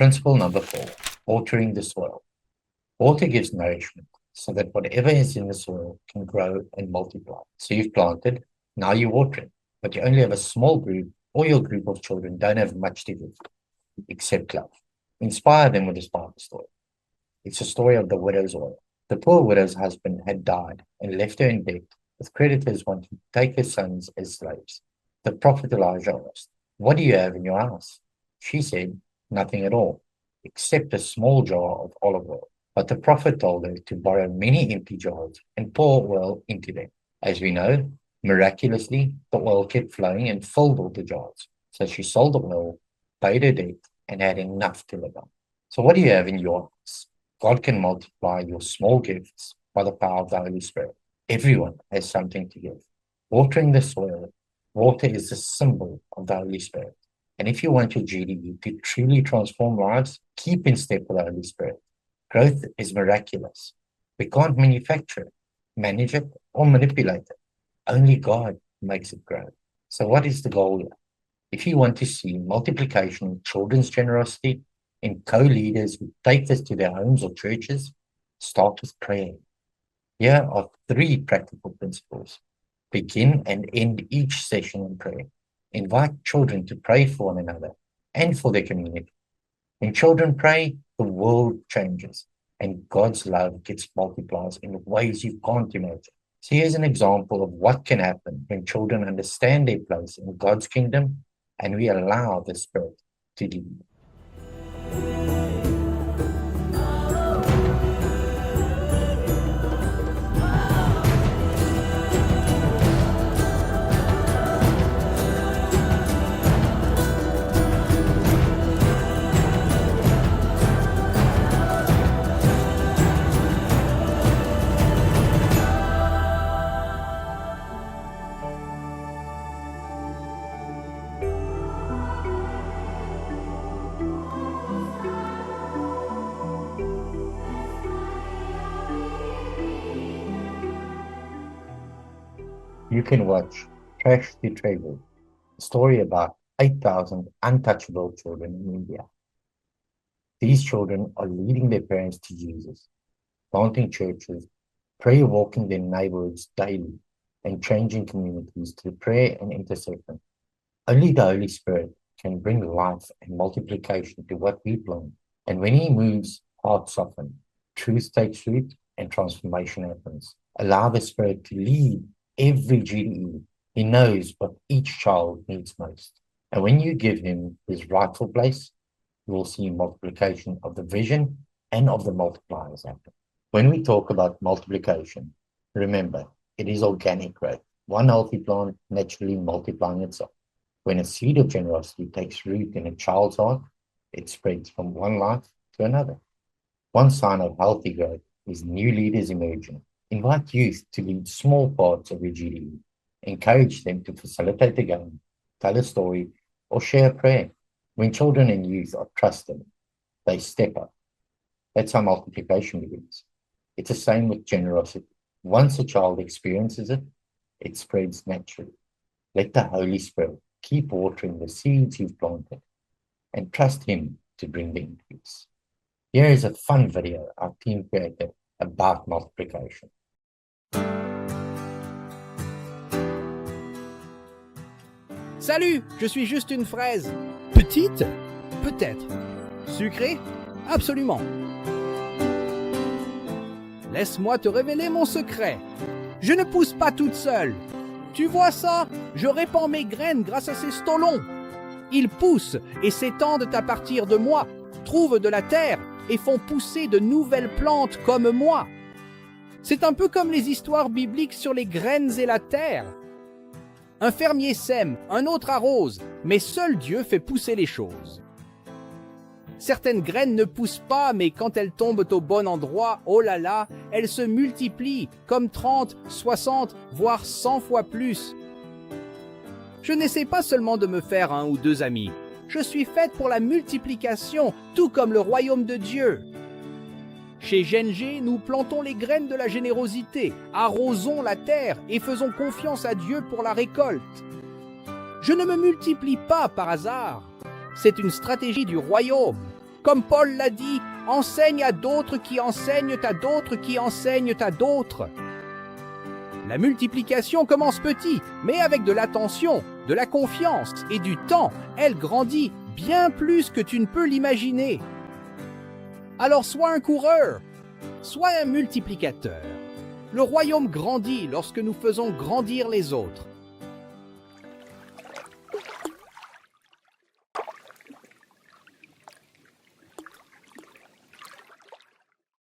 Principle number 4, watering the soil. Water gives nourishment so that whatever is in the soil can grow and multiply. So you've planted, now you're watering, but you only have a small group, or your group of children don't have much to give, except love. Inspire them with this Bible story. It's a story of the widow's oil. The poor widow's husband had died and left her in debt, with creditors wanting to take her sons as slaves. The prophet Elijah asked, "What do you have in your house?" She said, "Nothing at all, except a small jar of olive oil." But the prophet told her to borrow many empty jars and pour oil into them. As we know, miraculously, the oil kept flowing and filled all the jars. So she sold the oil, paid her debt, and had enough to live on. So what do you have in your house? God can multiply your small gifts by the power of the Holy Spirit. Everyone has something to give. Watering the soil, water is the symbol of the Holy Spirit. And if you want your GDE to truly transform lives, keep in step with the Holy Spirit. Growth is miraculous. We can't manufacture it, manage it, or manipulate it. Only God makes it grow. So what is the goal here? If you want to see multiplication in children's generosity, in co-leaders who take this to their homes or churches, start with prayer. Here are 3 practical principles. Begin and end each session in prayer. Invite children to pray for one another and for their community. When children pray, the world changes and God's love gets multiplied in ways you can't imagine. So here's an example of what can happen when children understand their place in God's kingdom and we allow the Spirit to lead. You can watch Trash to Treasure, a story about 8,000 untouchable children in India. These children are leading their parents to Jesus, planting churches, prayer walking their neighborhoods daily, and changing communities through prayer and intercession. Only the Holy Spirit can bring life and multiplication to what we plant. And when He moves, hearts soften, truth takes root, and transformation happens. Allow the Spirit to lead every GDE. He knows what each child needs most. And when you give Him His rightful place, you will see multiplication of the vision and of the multipliers happen. When we talk about multiplication, remember, it is organic growth. One healthy plant naturally multiplying itself. When a seed of generosity takes root in a child's heart, it spreads from one life to another. One sign of healthy growth is new leaders emerging. Invite youth to lead small parts of your GDE. Encourage them to facilitate the game, tell a story, or share a prayer. When children and youth are trusted, they step up. That's how multiplication begins. It's the same with generosity. Once a child experiences it, it spreads naturally. Let the Holy Spirit keep watering the seeds you've planted and trust Him to bring the increase. Here is a fun video our team created about multiplication. Salut, je suis juste une fraise. Petite? Peut-être. Sucrée? Absolument. Laisse-moi te révéler mon secret. Je ne pousse pas toute seule. Tu vois ça? Je répands mes graines grâce à ces stolons. Ils poussent et s'étendent à partir de moi, trouvent de la terre et font pousser de nouvelles plantes comme moi. C'est un peu comme les histoires bibliques sur les graines et la terre. Un fermier sème, un autre arrose, mais seul Dieu fait pousser les choses. Certaines graines ne poussent pas, mais quand elles tombent au bon endroit, oh là là, elles se multiplient, comme 30, 60, voire 100 fois plus. Je n'essaie pas seulement de me faire 1 ou 2 amis. Je suis faite pour la multiplication, tout comme le royaume de Dieu. Chez GNG, nous plantons les graines de la générosité, arrosons la terre et faisons confiance à Dieu pour la récolte. Je ne me multiplie pas par hasard. C'est une stratégie du royaume. Comme Paul l'a dit, enseigne à d'autres qui enseignent à d'autres qui enseignent à d'autres. La multiplication commence petit, mais avec de l'attention, de la confiance et du temps, elle grandit bien plus que tu ne peux l'imaginer. Alors sois un coureur, sois un multiplicateur. Le royaume grandit lorsque nous faisons grandir les autres.